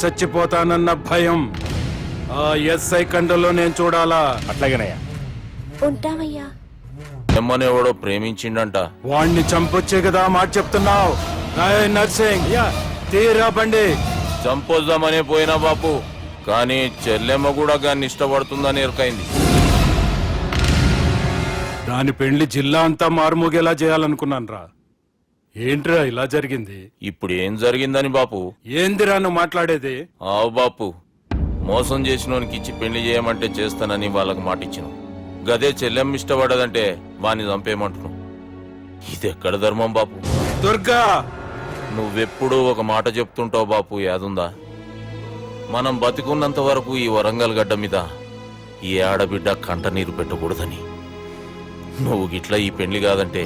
చచ్చిపోతానన్న భయం ఆ ఎస్ఐ కండలో నేను చూడాలా. అట్లాగేనయ్యా. ఉంటామయ్యా. ఎమ్మనేవాడో ప్రేమించిండంట. వాణ్ణి చంపొచ్చే కదా మాట చెప్తున్నావు. నర్సింగ్ తీరా బండి. చంపొద్దామనే పోయినా బాపు, కానీ చెల్లెమ్మ కూడా గాన్ని ఇష్టపడుతుందని ఎరకైంది. దాని పెళ్లి జిల్లా అంతా మారుమోగేలా చేయాలనుకున్నాను రా. ఏంట్రా ఇలా జరిగింది? ఇప్పుడు ఏం జరిగిందని బాపు? ఏందిరా నువ్వు మాట్లాడేది? ఆవు బాపు, మోసం చేసినోనికి ఇచ్చి పెళ్లి చేయమంటే చేస్తానని వాళ్ళకి మాటిచ్చిన. గదే చెల్లెమ్మ ఇష్టపడదంటే వాణ్ణి చంపేయమంటున్నావు. ఇది ఎక్కడ ధర్మం బాపు? దుర్గా, నువ్వెప్పుడూ ఒక మాట చెప్తుంటావు బాపు, యాదుందా? మనం బతికున్నంత వరకు ఈ వరంగల్ గడ్డ మీద ఈ ఆడబిడ్డ కంట నీరు పెట్టకూడదని. నువ్వు గిట్లా ఈ పెళ్లి కాదంటే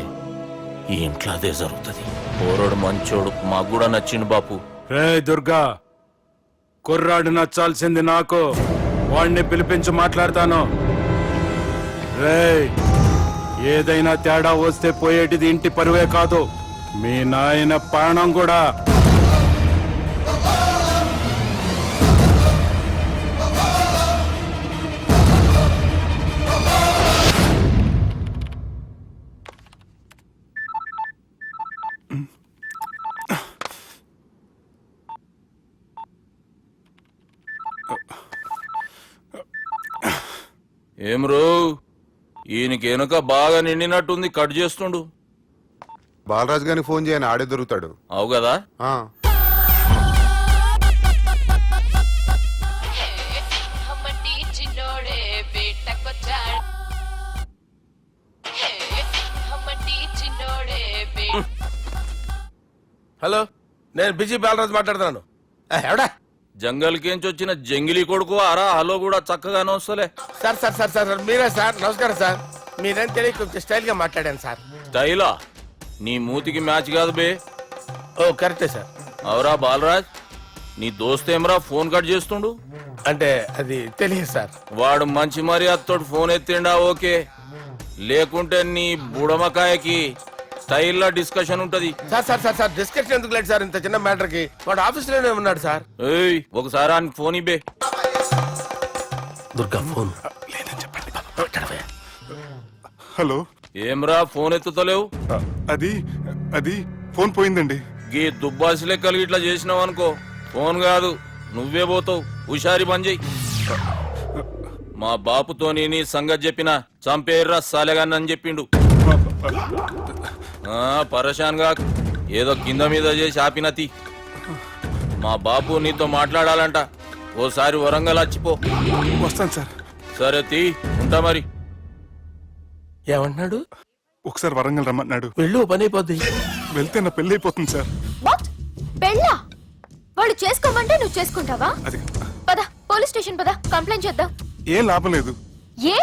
ఈ ఇంట్లో అదే జరుగుతుంది. పోరోడు మంచోడు, మాకు కూడా నచ్చిండు బాపు. రే దుర్గా, కుర్రాడు నచ్చాల్సింది నాకు. వాణ్ణి పిలిపించి మాట్లాడతాను. రే, ఏదైనా తేడా వస్తే పోయేటిది ఇంటి పరువే కాదు, మీ నాయన ప్రాణం కూడా. ఏమ్రో, ఈయనకి వెనుక బాగా నిండినట్టుంది, కట్ చేస్తుండు. బాలరాజు గారికి ఫోన్ చేయని, ఆడే దొరుకుతాడు. అవు కదా. హలో, నేను బిజీ బాలరాజు మాట్లాడుతున్నాను. ఎవడా? జంగల్కేంచి వచ్చిన జంగిలీ కొడుకు అరా. హలో కూడా చక్కగానే వస్తలే. సార్ సార్ సార్ సార్ మీరే సార్? నమస్కారం సార్. మీరేం తెలియ కొంచెం స్టైల్ గా మాట్లాడాను సార్. స్టైలా? నీ మూతికి మ్యాచ్ కాదు బే. ఓ కరెక్టే సార్. అవరా బాలరాజ్, నీ దోస్త్ ఏమరా ఫోన్ కట్ చేస్తుండు? అంటే అది తెలియదు సార్. వాడు మంచి మర్యాదతోటి ఫోన్ ఎత్తిండా ఓకే, లేకుంటే నీ బుడమకాయకి స్టైల్లో డిస్కషన్ ఉంటది. Sir sir sir sir discussion ఎందుకు లేదు సార్? ఇంత చిన్న మ్యాటర్ కి వాడు ఆఫీస్ లోనే ఉన్నాడు సార్. ఏయ్, ఒకసారి ఆయనకి ఫోన్ ఇబ్బే. దుర్గా ఫోన్. హలో. ఏమ్రా ఫోన్ ఎత్తుతలేవు? అది అది ఫోన్ పోయిందండి. గీ దుబ్బాసి లెక్కలు ఇట్లా చేసినావు అనుకో, ఫోన్ కాదు నువ్వే పోతావు. హుషారి పని చెయ్యి. మా బాపుతోని నీ సంగతి చెప్పిన చంపేర్రా సాలెగాన్ని అని చెప్పిండు. పరేషాన్ గా ఏదో కింద మీద చేసి ఆపినతి. మా బాపు నీతో మాట్లాడాలంట. ఓసారి వరంగల్ వచ్చిపో. వస్తాను సార్. సరే తీ, ఉంటా మరి. ఏమంటున్నాడు? ఒకసారి వరంగల్ రమ్మన్నాడు. వెళ్ళు, పని అయిపోద్ది. వెళ్తే నా పెళ్లి అయిపోతుంది సార్. పెళ్ళా? వాళ్ళు చేసుకోమంటే నువ్వు చేసుకుంటావా? అది పద, పోలీస్ స్టేషన్ పద, కంప్లైంట్ చేద్దాం. ఏం లాభం లేదు. ఏ?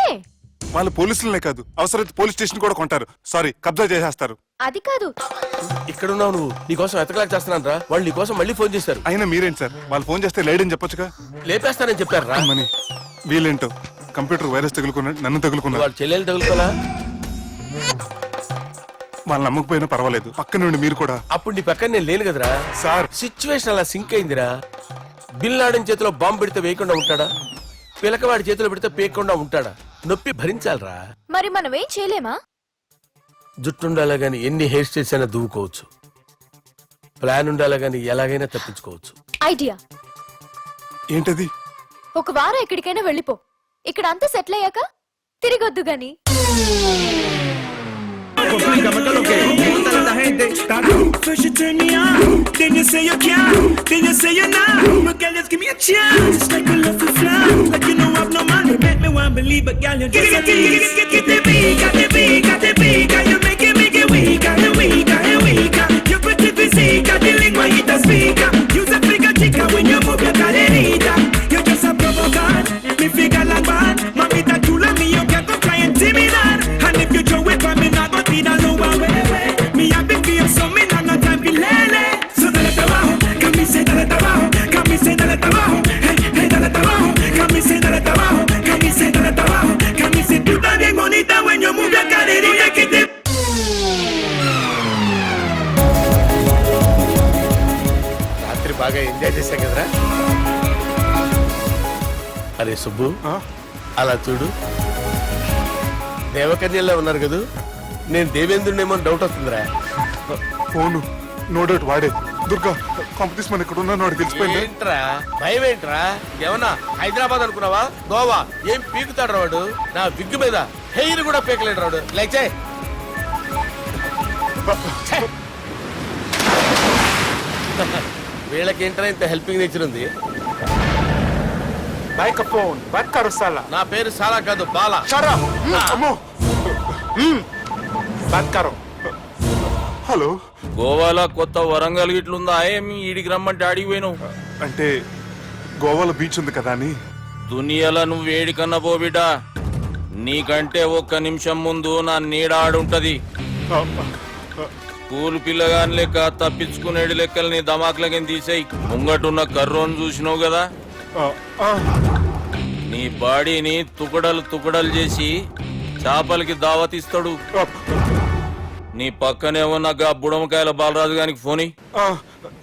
వాళ్ళు పోలీసులనే కాదు, అవసరమైతే పోలీస్ స్టేషన్ కూడా కొంటారు. సారీ, కబ్జా చేసేస్తారు. అది కాదు. ఇక్కడ ఉన్నావు నువ్వు, నీకోసం ఎతకలేక చేస్తున్నాను రా. వాళ్ళు నీకోసం మళ్ళీ ఫోన్ చేశారు. అయినా మీరేంటి సార్, వాళ్ళు ఫోన్ చేస్తే లేడని చెప్పొచ్చుగా. లేపేస్తానని చెప్పారు రా. మని వీళ్ళేంటో కంప్యూటర్ వైరస్ తగులుకున్నాడు, నన్ను తగులుకున్నాడు. వాళ్ళ చెల్లెలు తగులుకోలా? వాళ్ళు నమ్మకపోయినా పర్వాలేదు, పక్క నుండి మీరు కూడా. అప్పుడు నీ పక్కన నేను లేను కదరా సార్. సిచ్యువేషన్ అలా సింక్ అయిందిరా. బిల్ లాడెన్ చేతిలో బాంబు పెడితే వేయకుండా ఉంటాడా? పిలకవాడి చేతిలో పెడితే పేయకుండా ఉంటాడా? నొప్పి భరించాలరా. మరి మనం ఏం చేయలేమా? జుట్టుండాలా గాని ఎన్ని హెయిర్ స్టైల్స్ అయినా దువ్వుకోవచ్చు. ప్లాన్ ఉండాలా గాని ఎలాగైనా తప్పించుకోవచ్చు. ఐడియా ఏంటది? ఒక వారం ఎక్కడికైనా వెళ్ళిపో. ఇక్కడ అంతా సెటిల్ అయ్యాక తిరిగొద్దు గాని. First you turn me on, then you say you can't, then you say you're not. But girl, just give me a chance, like a love for fly. Like you know I've no money, make me want believe, but girl, you just get the beat, got the beat, got the beat. Got you make it weaker and weaker and weaker. Your pretty physique, got the lingua hit the speaker. Use a figure chica when you move your caderita. You just a provocant, me figure like bad. Mamita chula, me you can't go cry and intimidate. And if you throw it for me, not go see that low way. Me happy for you, so me not no time for lele. So dale trabajo, camise dale trabajo, camise dale trabajo, hey hey dale trabajo, camise dale trabajo, camise dale trabajo, camise tú estás bien bonita when you move your caderita que te అరే సుబ్బు ఆ? అలా చూడు, దేవకన్యల్లో ఉన్నారు కదూ. నేను దేవేంద్రుడేమో doubt వస్తుందిరా. Phone no doubt వాడే. Durga competition మన ఇక్కడ ఉన్నాను వాడు తెలిసిపోయింది. ఏంట్రా భయం ఏంట్రా? ఏమన్నా హైదరాబాద్ అనుకున్నావా? గోవా ఏం పీకుతాడు వాడు? నా విగ్గు మీద హెయిర్ కూడా పీకలేడు రాడు. లైక్ చేయి. వీళ్ళకేంట్రా ఇంత హెల్పింగ్ నేచర్ ఉంది? మైక్రోఫోన్ బట్ కరుస్తాలా నా పేరు సాలా కాదు, బాలా. షరా అమ్మో బట్ కరో. హలో, గోవాలో కొత్త వరంగల్ గిట్లుందా ఏమి? ఈడికి రమ్మంటే అడిగి పోయినావు. అంటే గోవాలో బీచ్ ఉంది కదా అని. దునియాలో నువ్వు వేడికన్నా పో బిడ్డ. నీకంటే ఒక్క నిమిషం ముందు నా నీడ ఆడుంటది. స్కూల్ పిల్లగాని లెక్క తప్పించుకునేడు లెక్కలు నీ దమాకులకి తీసేయి. ముంగటున్న కర్రోని చూసినావు కదా, నీ బాడీని తుకడలు తుకడలు చేసి చేపలకి దావతిస్తాడు. నీ పక్కనే ఉన్న గా బుడమకాయల బాలరాజు గారికి ఫోని.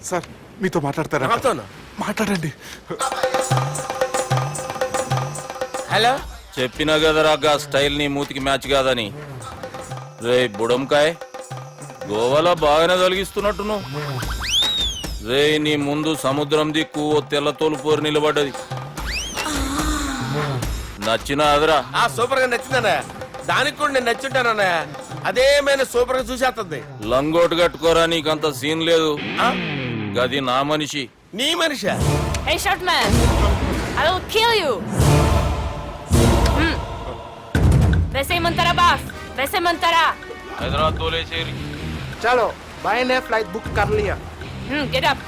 సార్ మీతో మాట్లాడతారా? నాతోనా? మాట్లాడండి. హలో, చెప్పినా కదరా గా స్టైల్ నీ మూతికి మ్యాచ్ కాదని. రే బుడంకాయ్, గోవాలో బాగానే తొలగిస్తున్నట్టు నువ్వు. రే నీ ముందు సముద్రం దిక్కు ఓ తెల్ల తోలు పోరు నిలబడ్డది. నచ్చినా అదరా? సూపర్ గా నచ్చిందన్నా. దానికి కూడా నేను నచ్చుంటానన్నా. అదేమైనా సూపర్ గా చూసేస్తుంది. లంగోటు కట్టుకోరా, నీకంత సీన్ లేదు. గది నా మనిషి. నీ Manisha? Hey, short man! I will kill you! वैसे मंतरा बास, वैसे मंतरा. హైదరాబాద్ తోలేసేరి. चलो भाई ने फ्लाइट बुक कर लिया. Get up.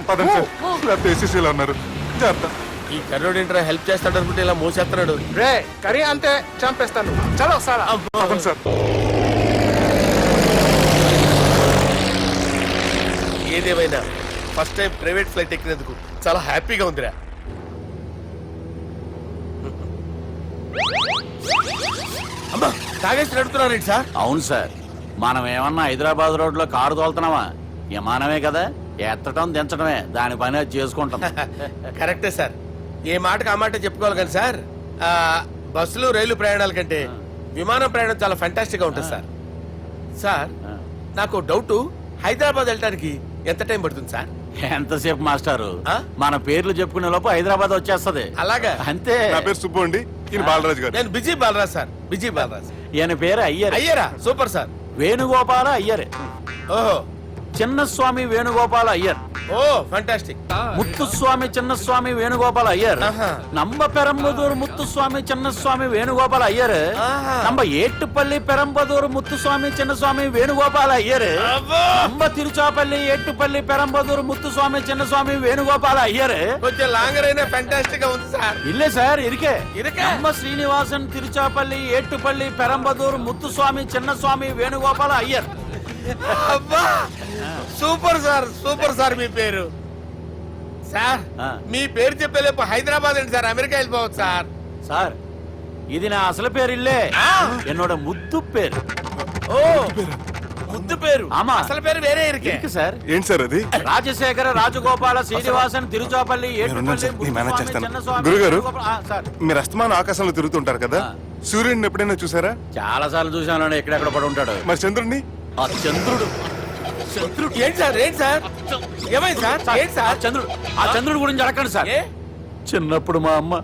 పదండి సార్, లేకపోతే ఏసీసీలో ఉన్నారు. జాగ్రత్త. ఈ కర్రోడు ఏంట్రా హెల్ప్ చేస్తాడు అనుకుంటే ఇలా మోసేస్తున్నాడు. రే కరీ అంతే చంపేస్తాను. చలో సారా. పదండి సార్. ఏదేమైనా ఫస్ట్ టైం ప్రైవేట్ ఫ్లైట్ ఎక్కినందుకు చాలా హ్యాపీగా ఉందిరా. అమ్మా తాగేసి నడుపుతున్నారేంటి సార్? అవును సార్, మనం ఏమన్నా హైదరాబాద్ రోడ్ లో కారు తోలుతున్నావా? విమానమే కదా, ఎత్తటం దించడమే, దాని పని అది చేసుకుంటాం. కరెక్టే సార్. ఏ మాటకు ఆ మాట చెప్పుకోవాలి కానీ సార్, బస్సులు రైలు ప్రయాణాల కంటే విమానం ప్రయాణం చాలా ఫంటాస్టిక్ గా ఉంటుంది సార్. సార్ నాకు డౌట్, హైదరాబాద్ వెళ్ళడానికి ఎంత టైం పడుతుంది సార్? ఎంతసేపు మాస్టారు, ఆ? మన పేర్లు చెప్పుకునే లోపు హైదరాబాద్ వచ్చేస్తది. అలాగా? అంతే. నా పేరు సుబ్బు అండి, ఈయన బాలరాజు గారు. నేను busy Balaraj sir, busy Balaraj. ఈయన పేరు అయ్యర్. అయ్యారా? Super sir. వేణుగోపాల అయ్యర్. ఓహో, చిన్నస్వామి వేణుగోపాల అయ్యర్. Oh fantastic. ముత్తుస్వామి చిన్నస్వామి వేణుగోపాల అయ్యర్. ఆహా. నంబ పెరంబదూరు ముత్తుస్వామి చిన్నస్వామి వేణుగోపాల అయ్యర్. ఆహా. నంబ ఏట్టుపల్లి పెరంబదూరు ముత్తుస్వామి చిన్నస్వామి వేణుగోపాల అయ్యర్. అబ్బో! నంబ తిరుచాపల్లి ఏట్టుపల్లి పెరంబదూరు ముత్తుస్వామి చిన్నస్వామి వేణుగోపాల అయ్యర్. కొంచెం లాంగర్ అయినా ఫంటాస్టిక్ గా ఉంది సార్. ఇల్లే సార్, ఇరికే. ఇరికే? నంబ శ్రీనివాసన్ తిరుచాపల్లి ఏట్టుపల్లి పెరంబదూరు ముత్తుస్వామి చిన్నస్వామి వేణుగోపాల అయ్యర్. అబ్బా సూపర్ సార్, సూపర్ సార్. మీ పేరు సార్, ఆ. మీ పేరు చెప్పేలేపు హైదరాబాద్ ఏంటి సార్, అమెరికా వెళ్ళిపోవచ్చు సార్. సార్ ఇది నా అసలు పేరు ఇల్లే, ఆ. ఎన్నోడ ముద్దు పేరు. ఓ ముద్దు పేరు. ఆమా. అసలు పేరు వేరే ఇరికే. ఇరికి సార్. ఏంటి సార్ అది? రాజశేఖర రాజగోపాల శ్రీనివాసన్ తిరుచాపల్లి మీరున్నారు సార్, నేను మేనేజ్ చేస్తాను. చిన్నస్వామి గురుగారు, వేణుగోపాల- ఆ, సార్ మీరు అస్తమానం ఆకాశంలో తిరుగుతుంటారు కదా, సూర్యుడిని ఎప్పుడైనా చూసారా? చాలా సార్లు చూసాను, ఎక్కడెక్కడ పడి ఉంటాడు. మరి చంద్రుడిని? ఆ చంద్రుడు. చంద్రుడు ఏంటి సార్, ఏంటి సార్, ఏమైంది సార్, ఏంటి ఆ సార్? చంద్రుడు, ఆ చంద్రుడు గురించి అడగండి సార్. ఏ? చిన్నప్పుడు మా అమ్మ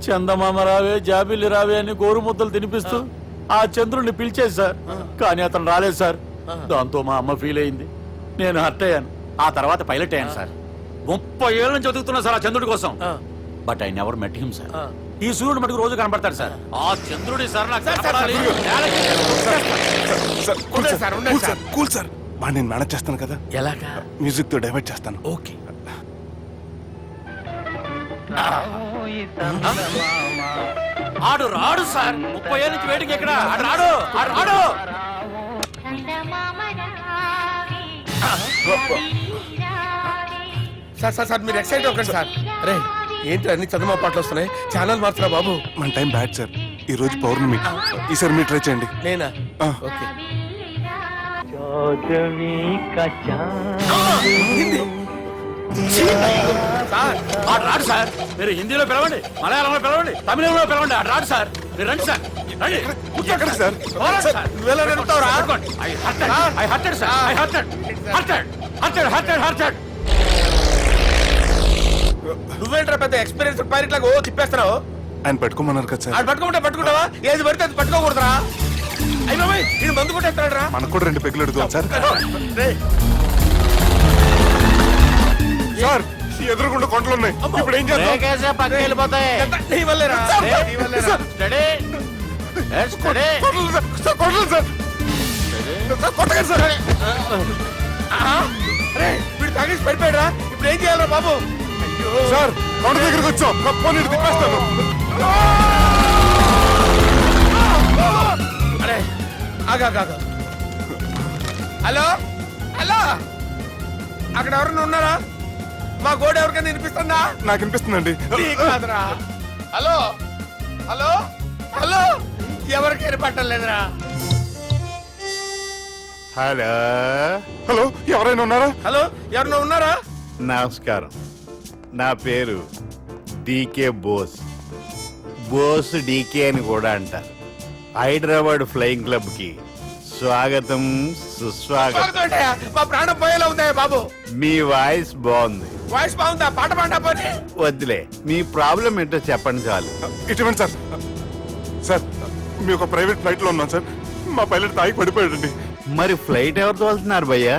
చందమామ రావే జాబిల్లి రావే అని గోరు ముద్దలు తినిపిస్తూ ఆ చంద్రుడిని పిలిచేది సార్, కానీ అతను రాలేదు సార్. దాంతో మా అమ్మ ఫీల్ అయింది, నేను హర్ట్ అయ్యాను. ఆ తర్వాత పైలట్ అయ్యాను సార్. 30 ఏళ్ళ నుంచి చదువుతున్నా సార్ ఆ చంద్రుడి కోసం. But I never met him sir. ఈ సూర్యుడు మటుకు రోజు కనబడతాడు సార్. ఆ చంద్రుడి సార్ నాకు కనపడాలి. ఉండండి సార్, ఉండండి సార్. కూల్ సార్, వాడిని నేను మేనేజ్ చేస్తాను కదా, ఎలాగా? మ్యూజిక్ తో డైవర్ట్ చేస్తాను. ఓకే. ఆడు రాడు సార్, 30 ఏళ్ళ నుంచి వేటికి ఎక్కడ ఆడు రాడు, ఆడు రాడు. సార్ సార్ సార్ మీరు ఎక్సైట్ అవ్వకండి సార్. అరే ఏంటి అన్ని చదువు పాటలు వస్తున్నాయి, ఛానల్ మార్చురా బాబు. మన టైం బ్యాడ్ సార్, ఈ రోజు పౌర్ణమి. ఈసారి మీరు ట్రై చేయండి. నేనా? ఆ. ఓకే. సార్ ఆడు రాడు సార్. మీరు హిందీలో పిలవండి, మలయాళంలో పిలవండి, తమిళంలో పిలవండి, ఆడు రాడు సార్. మీరు రండి సార్, రండి. ఎక్కడికి సార్? పోరాడు సార్. నువ్వెలా నడుపుతావురా? పట్టుకోండి. I hurted, sir. I hurted. నువ్వేంట్రా పెద్ద ఎక్స్పీరియన్స్ పైరెట్ లాగా ఓ తిప్పేస్తున్నావు. ఆయన పెట్టుకోమన్నారు కదా సార్. ఆడు పట్టుకుంటావా? ఏది పడితే అది పట్టుకోకూడదురా. అయ్యి బాబాయ్ ఇది మందు కొట్టేస్తాడు రా. మనకు కూడా 2 పెగ్గులు అడుగుతాం సార్. సార్ ఎదురుగుండా కొండలు ఉన్నాయి, ఇప్పుడు ఏం చేద్దాం? బ్రేకేసే పక్కకి వెళ్ళిపోతాయి. నీ వల్లేరా. నీ వల్లేరా. Steady. Let's steady. Kondalu sir, sir, Kondalu sir. Sir, కొట్టకండి సార్. అరే వీడు తాగేసి పడిపోయాడురా. ఇప్పుడు ఏం చేయాలరా బాబు? సార్ కొండ దగ్గరికి వచ్చాం, పోనీ ఇటు తిప్పేస్తాను. అరే ఆగా. హలో హలో, అక్కడ ఎవరన్నా ఉన్నారా? మా గోడ ఎవరికైనా వినిపిస్తుందా? నాకు వినిపిస్తుందండి. నీకు కాదురా. హలో హలో హలో, ఎవరికి వినపట్టలేదురా. హలో హలో ఎవరైనా ఉన్నారా? హలో ఎవరన్నా ఉన్నారా? నమస్కారం, నా పేరు డీకే బోస్. బోస్ డీకే అని కూడా అంటారు. హైదరాబాద్ ఫ్లయింగ్ క్లబ్ కి స్వాగతం సుస్వాగతం. స్వాగతం ఏంటయ్యా? మా ప్రాణం పోయేలా ఉందయ్యా బాబు. మీ వాయిస్ బాగుంది. వాయిస్ బాగుందా? పాట పాడా పోనీ. వద్దులే, మీ ప్రాబ్లం ఏంటో చెప్పండి చాలు. ఇటువంటి సార్, సార్ మీ ఒక ప్రైవేట్ ఫ్లైట్ లో ఉన్నాం సార్. మా పైలట్ తాగి పడిపోయాడండి. మరి ఫ్లైట్ ఎవరు తోలుతున్నారు భయ్యా?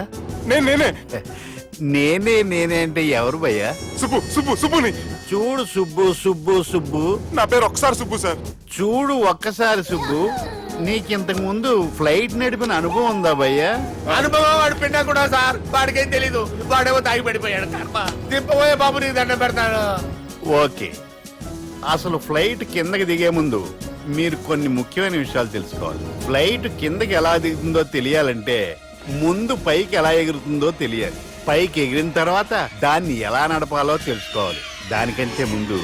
నేనే నేనే అంటే ఎవరు భయ్యా? సుబ్బుని. చూడు సుబ్బు, నా పేరు ఒకసారి సుబ్బు సార్. చూడు ఒక్కసారి సుబ్బు, నీకింతకు ముందు ఫ్లైట్ నడిపిన అనుభవం ఉందా భయ్యా? అనుభవం వాడు పిండా కూడా సార్. వాడికేం తెలీదు, వాడేమో తాగి పడిపోయాడు. కర్మ. దింపబోయే బాబు నీకు దండం పెడతాడు. ఓకే, అసలు ఫ్లైట్ కిందకి దిగే ముందు మీరు కొన్ని ముఖ్యమైన విషయాలు తెలుసుకోవాలి. ఫ్లైట్ కిందకి ఎలా దిగుతుందో తెలియాలంటే ముందు పైకి ఎలా ఎగురుతుందో తెలియాలి. పైకి ఎగిరిన తర్వాత దాన్ని ఎలా నడపాలో తెలుసుకోవాలి. దానికంటే ముందు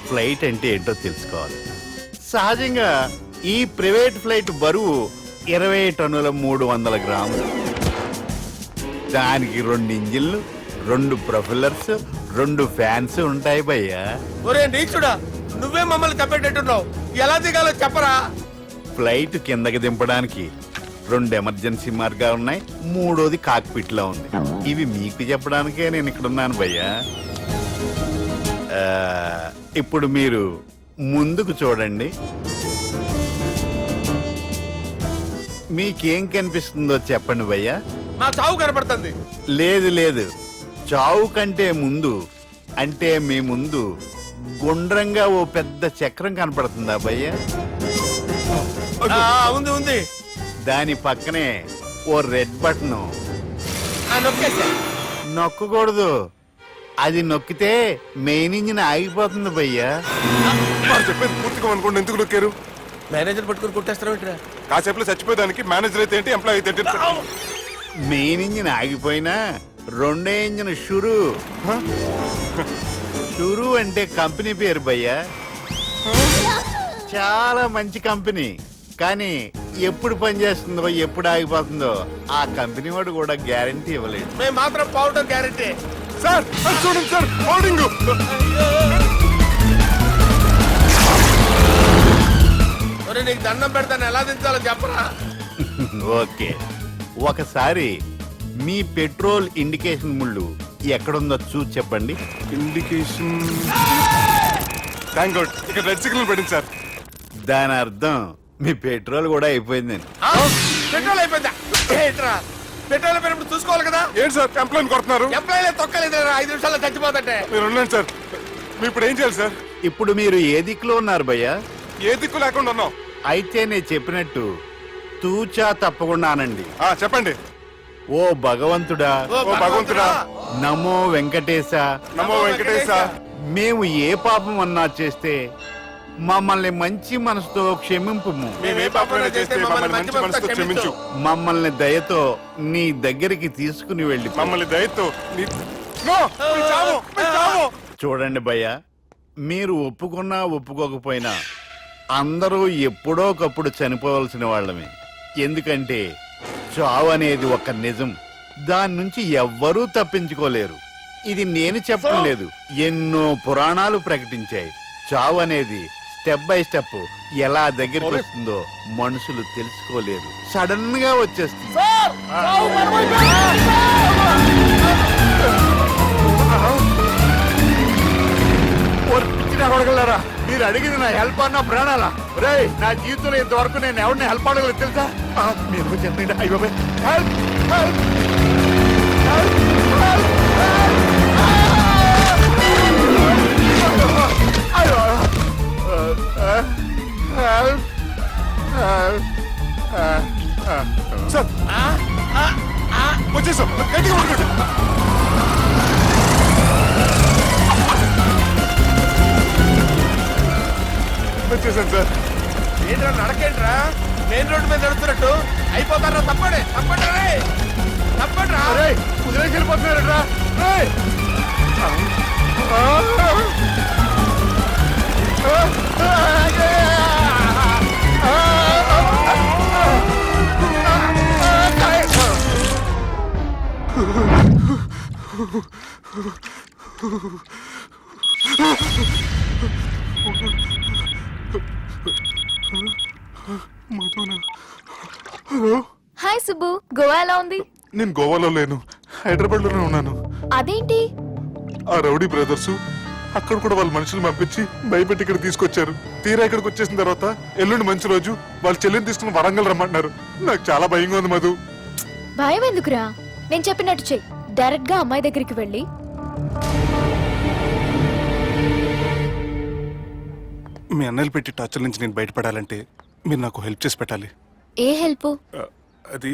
ఫ్లైట్ అంటే ఏంటో తెలుసుకోవాలి. సహజంగా ఈ ప్రైవేట్ ఫ్లైట్ బరువు 20 టన్నుల 300 గ్రాములు. దానికి 2 ఇంజిన్లు, 2 ప్రొపెల్లర్స్, 2 ఫ్యాన్స్ ఉంటాయి భయ్యా. ఒరే నీచుడా, నువ్వే మమ్మల్ని తప్పేటట్టున్నావు. ఎలా దిగాలో చెప్పరా. ఫ్లైట్ కిందకి దింపడానికి 2 ఎమర్జెన్సీ మార్గాలు ఉన్నాయి, 3వది కాక్పిట్ లో ఉంది. ఇవి మీకు చెప్పడానికే నేను ఇక్కడ ఉన్నాను భయ్యా. ఇప్పుడు మీరు ముందుకు చూడండి. మీకేం కనిపిస్తుందో చెప్పండి భయ్యా. నా చావు కనపడుతుంది. లేదు, చావు కంటే ముందు అంటే మీ ముందు గుండ్రంగా ఓ పెద్ద చక్రం కనపడుతుందా భయ్యా? ఉంది. దాని పక్కనే ఓ రెడ్ బటన్. నొక్కేసా. నొక్కకూడదు, అది నొక్కితే మెయిన్ ఇంజిన్ ఆగిపోతుంది భయ్యా. వాడు చెప్పేది పూర్తిగా అనుకోండి. ఎందుకు నొక్కారు? మేనేజర్ పట్టుకుని కొట్టేస్తారా? కాసేపులో చచ్చిపోయేదానికి మేనేజర్ అయితే ఏంటి, ఎంప్లాయ్ అయితే ఏంటి? మెయిన్ ఇంజిన్ ఆగిపోయినా రెండో ఇంజిన్ షురు. షురు అంటే కంపెనీ పేరు భయ్యా. చాలా మంచి కంపెనీ, కానీ ఎప్పుడు పనిచేస్తుందో ఎప్పుడు ఆగిపోతుందో ఆ కంపెనీ వాడు కూడా గ్యారంటీ ఇవ్వలేదు. మేము మాత్రం పౌడర్ గ్యారెంటీ. సార్ అది చూడండి సార్, హోర్డింగ్. నీకు దండం పెడతాను, ఎలా దించాలో చెప్పరా. ఓకే, ఒకసారి మీ పెట్రోల్ ఇండికేషన్ ముళ్ళు ఎక్కడుందో చూసి చెప్పండి. ఇండికేషన్. థ్యాంక్ గాడ్, ఇక్కడ రెడ్ సిగ్నల్ పడింది సార్. దాని అర్థం మీ పెట్రోల్ కూడా అయిపోయిందని. పెట్రోల్ అయిపోయిందా? ఏంట్రా పెట్రోల్ అయిపోయినప్పుడు చూసుకోవాలి కదా. ఏంటి సార్ ఎంప్లాయ్ కొడుతున్నారు? ఎంప్లాయీలే తొక్కలేదు, 5 నిమిషాల్లో చచ్చిపోతుంటే. మీరు ఉండండి సార్. మీరు ఇప్పుడు ఏం చేయాలి సార్? ఇప్పుడు మీరు ఏ దిక్కులో ఉన్నారు భయ్యా? ఏ దిక్కు లేకుండా ఉన్నాం. అయితే నేను చెప్పినట్టు తూచా తప్పకుండా అనండి. చెప్పండి. ఓ భగవంతుడా, ఓ భగవంతుడా, నమో వెంకటేశ, నమో వెంకటేశ. మేము ఏ పాపం అన్నా చేస్తే మమ్మల్ని మంచి మనసుతో క్షమింపు. మేమే పాపమైనా చేస్తే మమ్మల్ని మంచి మనసుతో క్షమించు. మమ్మల్ని దయతో నీ దగ్గరికి తీసుకుని వెళ్ళి మమ్మల్ని దయతో నో, మీ చావు, మీ చావు. చూడండి భయ్య, మీరు ఒప్పుకున్నా ఒప్పుకోకపోయినా అందరూ ఎప్పుడో ఒకప్పుడు చనిపోవలసిన వాళ్ళమే. ఎందుకంటే చావు అనేది ఒక నిజం, దాని నుంచి ఎవ్వరూ తప్పించుకోలేరు. ఇది నేను చెప్పడం లేదు, ఎన్నో పురాణాలు ప్రకటించాయి. చావు అనేది స్టెప్ బై స్టెప్ ఎలా దగ్గరికి వస్తుందో మనుషులు తెలుసుకోలేరు, సడన్ గా వచ్చేస్తుంది. కొడగలరా, మీరు అడిగింది నా హెల్ప్ అన్న ప్రాణాలా? రే, నా జీవితంలో ఇంతవరకు నేను ఎవరిని హెల్ప్ అడగలేదు తెలుసా? మీరు చెప్పండి. అయ్యో హెల్ప్ హెల్ప్ సార్ వచ్చేసాం, గట్టిగా పట్టుకోండి. వచ్చేసాను సార్. ఏంట్రా నడకేంట్రా, మెయిన్ రోడ్డు మీద నడుస్తున్నట్టు అయిపోతారా? తప్పండి తప్పండి రే, తప్పండి రా. కుదిరేసి వెళ్ళిపోతున్నారట్రా. హాయ్ సుబ్బు, గోవా ఎలా ఉంది? నేను గోవాలో లేను, హైదరాబాద్ లోనే ఉన్నాను. అదేంటి? ఆ రౌడీ బ్రదర్స్ అక్కడ కూడా వాళ్ళ మనుషులు పంపించి భయపెట్టి ఇక్కడ తీసుకొచ్చారు. తీరా ఇక్కడికి వచ్చేసిన తర్వాత ఎల్లుండి మంచి రోజు వాళ్ళ చెల్లిని తీసుకుని వరంగల్ రమ్మంటున్నారు. నాకు చాలా భయంగా ఉంది మధు. భయం ఎందుకురా? నేను చెప్పినట్టు చెయ్యి. డైరెక్ట్ గా అమ్మాయి దగ్గరికి వెళ్ళి మీ అన్నలు పెట్టి టార్చర్ నుంచి నేను బయటపడాలంటే మీరు నాకు హెల్ప్ చేసి పెట్టాలి. ఏ హెల్ప్? అది